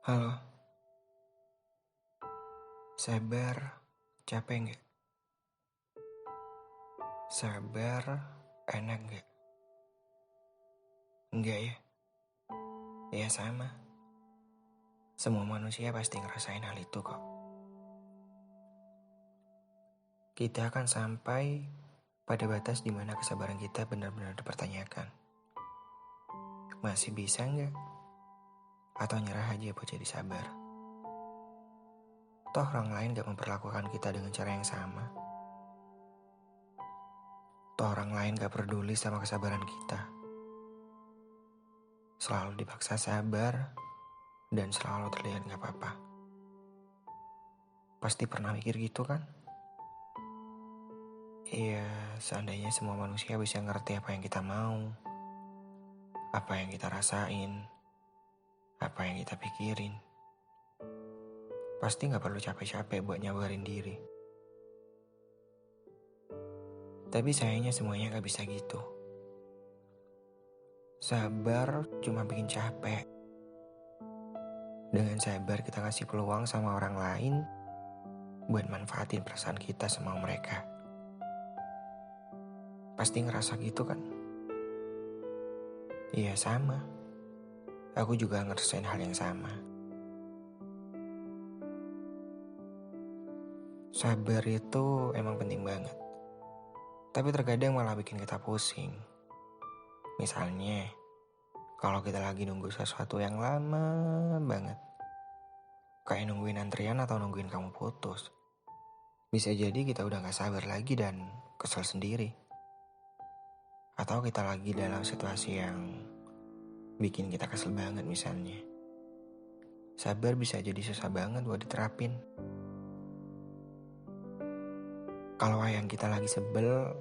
Halo, sabar, capek nggak? Sabar, enak nggak? Enggak ya? Ya sama, semua manusia pasti ngerasain hal itu kok. Kita akan sampai pada batas di mana kesabaran kita benar-benar dipertanyakan. Masih bisa nggak? Atau nyerah aja buat jadi sabar? Toh orang lain gak memperlakukan kita dengan cara yang sama. Toh orang lain gak peduli sama kesabaran kita. Selalu dipaksa sabar, dan selalu terlihat gak apa-apa. Pasti pernah mikir gitu kan? Iya, seandainya semua manusia bisa ngerti apa yang kita mau, apa yang kita rasain, apa yang kita pikirin, pasti gak perlu capek-capek buat nyabarin diri. Tapi sayangnya semuanya gak bisa gitu. Sabar cuma bikin capek. Dengan sabar kita ngasih peluang sama orang lain buat manfaatin perasaan kita sama mereka. Pasti ngerasa gitu kan? Iya sama. Aku juga ngerasain hal yang sama. Sabar itu emang penting banget. Tapi terkadang malah bikin kita pusing. Misalnya, kalau kita lagi nunggu sesuatu yang lama banget. Kayak nungguin antrian atau nungguin kamu putus. Bisa jadi kita udah gak sabar lagi dan kesel sendiri. Atau kita lagi dalam situasi yang bikin kita kesel banget misalnya. Sabar bisa jadi susah banget buat diterapin. Kalau yang kita lagi sebel,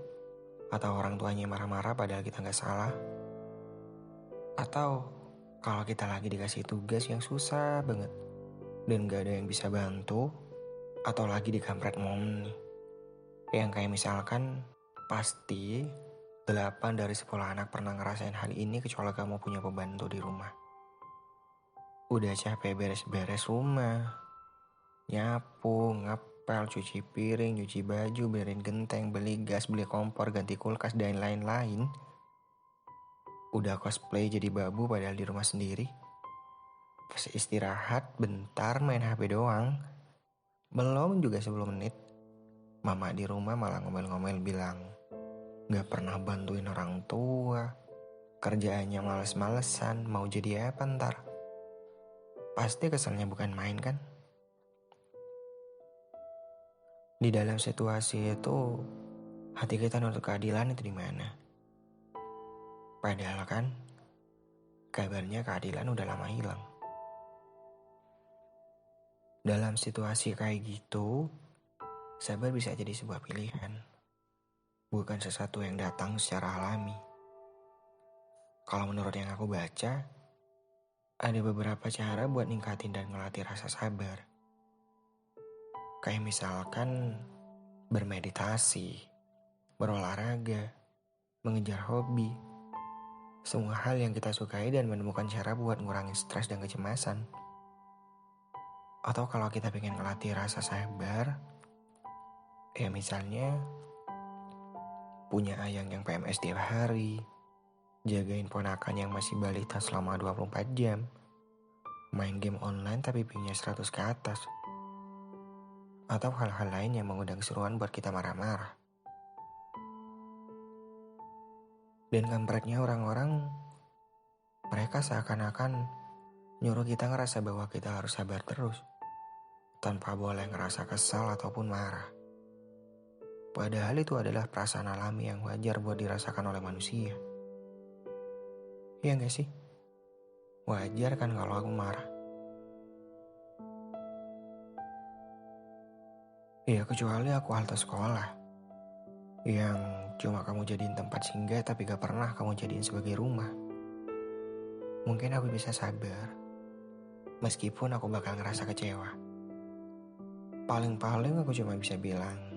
atau orang tuanya marah-marah padahal kita gak salah. Atau kalau kita lagi dikasih tugas yang susah banget dan gak ada yang bisa bantu. Atau lagi di kampret momen nih. Yang kayak misalkan, pasti 8 dari 10 anak pernah ngerasain hal ini kecuali kamu punya pembantu di rumah. Udah capek beres-beres rumah, nyapu, ngepel, cuci piring, cuci baju, benerin genteng, beli gas, beli kompor, ganti kulkas, dan lain-lain. Udah cosplay jadi babu padahal di rumah sendiri. Pas istirahat bentar main HP doang. Belum juga 10 menit. Mama di rumah malah ngomel-ngomel bilang, gak pernah bantuin orang tua, kerjaannya males-malesan, mau jadi apa ntar? Pasti keselnya bukan main kan? Di dalam situasi itu, hati kita nuntut keadilan itu di mana? Padahal kan, kabarnya keadilan udah lama hilang. Dalam situasi kayak gitu, sabar bisa jadi sebuah pilihan. Bukan sesuatu yang datang secara alami. Kalau menurut yang aku baca, ada beberapa cara buat ningkatin dan ngelatih rasa sabar. Kayak misalkan bermeditasi, berolahraga, mengejar hobi. Semua hal yang kita sukai dan menemukan cara buat ngurangin stres dan kecemasan. Atau kalau kita pengen ngelatih rasa sabar, ya misalnya punya ayang yang PMS tiap hari, jagain ponakan yang masih balita selama 24 jam, main game online tapi pingnya 100 ke atas, atau hal-hal lain yang mengundang keseruan buat kita marah-marah. Dan kampretnya orang-orang, mereka seakan-akan nyuruh kita ngerasa bahwa kita harus sabar terus, tanpa boleh ngerasa kesal ataupun marah. Padahal itu adalah perasaan alami yang wajar buat dirasakan oleh manusia. Iya gak sih? Wajar kan kalau aku marah? Ya kecuali aku halte sekolah, yang cuma kamu jadiin tempat singgah tapi gak pernah kamu jadiin sebagai rumah. Mungkin aku bisa sabar, meskipun aku bakal ngerasa kecewa. Paling-paling aku cuma bisa bilang,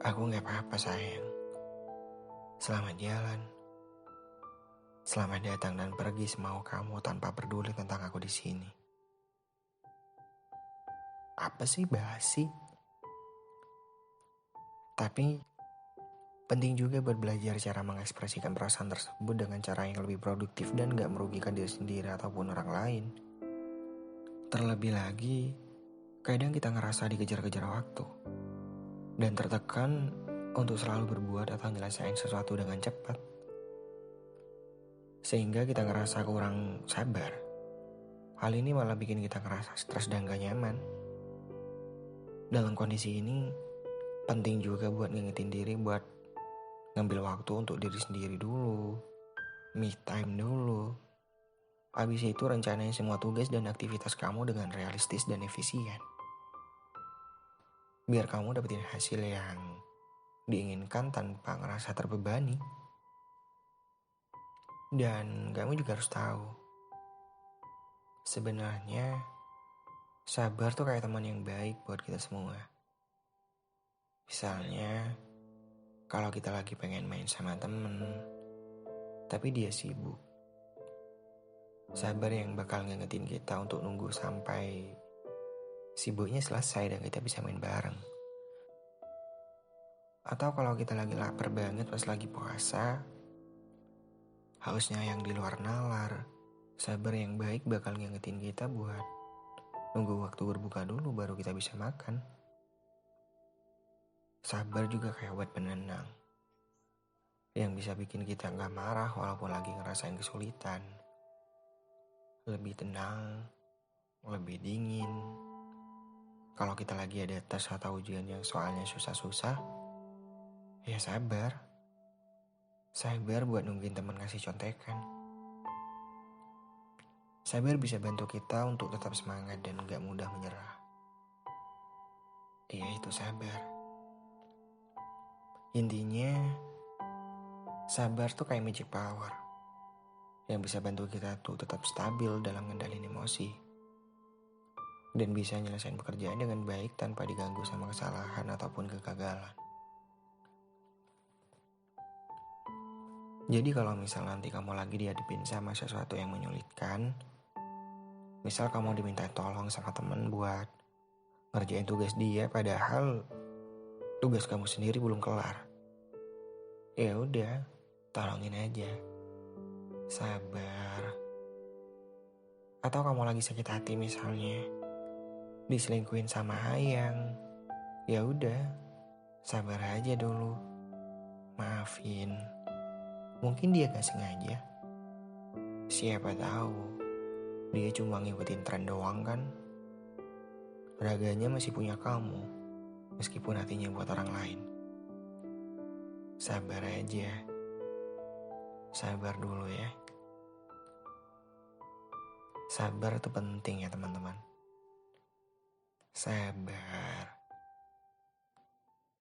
aku gak apa-apa sayang. Selamat jalan. Selamat datang dan pergi semau kamu tanpa peduli tentang aku di sini. apa sih basi? Tapi penting juga buat belajar cara mengekspresikan perasaan tersebut dengan cara yang lebih produktif dan gak merugikan diri sendiri ataupun orang lain. Terlebih lagi, kadang kita ngerasa dikejar-kejar waktu dan tertekan untuk selalu berbuat atau nyelesain sesuatu dengan cepat. Sehingga kita ngerasa kurang sabar. Hal ini malah bikin kita ngerasa stres dan gak nyaman. Dalam kondisi ini, penting juga buat ngingetin diri buat ngambil waktu untuk diri sendiri dulu, me time dulu. Habis itu rencanain semua tugas dan aktivitas kamu dengan realistis dan efisien. Biar kamu dapetin hasil yang diinginkan tanpa ngerasa terbebani. Dan kamu juga harus tahu, sebenarnya sabar tuh kayak teman yang baik buat kita semua. Misalnya, kalau kita lagi pengen main sama temen, tapi dia sibuk. Sabar yang bakal ngingetin kita untuk nunggu sampai sibuknya selesai dan kita bisa main bareng. Atau kalau kita lagi lapar banget pas lagi puasa, hausnya yang di luar nalar, sabar yang baik bakal ngingetin kita buat nunggu waktu berbuka dulu baru kita bisa makan. Sabar juga kayak obat penenang yang bisa bikin kita gak marah walaupun lagi ngerasain kesulitan. Lebih tenang, lebih dingin. Kalau kita lagi ada tes atau ujian yang soalnya susah-susah, ya sabar. Sabar buat nungguin teman ngasih contekan. Sabar bisa bantu kita untuk tetap semangat dan gak mudah menyerah. Iya, itu sabar. Intinya, sabar tuh kayak magic power yang bisa bantu kita tuh tetap stabil dalam ngendalin emosi dan bisa nyelesain pekerjaan dengan baik tanpa diganggu sama kesalahan ataupun kegagalan. Jadi kalau misal nanti kamu lagi dihadapin sama sesuatu yang menyulitkan, misal kamu diminta tolong sama temen buat ngerjain tugas dia padahal tugas kamu sendiri belum kelar. Ya udah, tolongin aja. Sabar. Atau kamu lagi sakit hati misalnya, diselingkuhin sama Hayang. Ya udah, sabar aja dulu. Maafin. Mungkin dia gak sengaja. Siapa tahu dia cuma ngikutin tren doang kan. Raganya masih punya kamu, meskipun hatinya buat orang lain. Sabar aja. Sabar dulu ya. Sabar itu penting ya teman-teman. Sabar.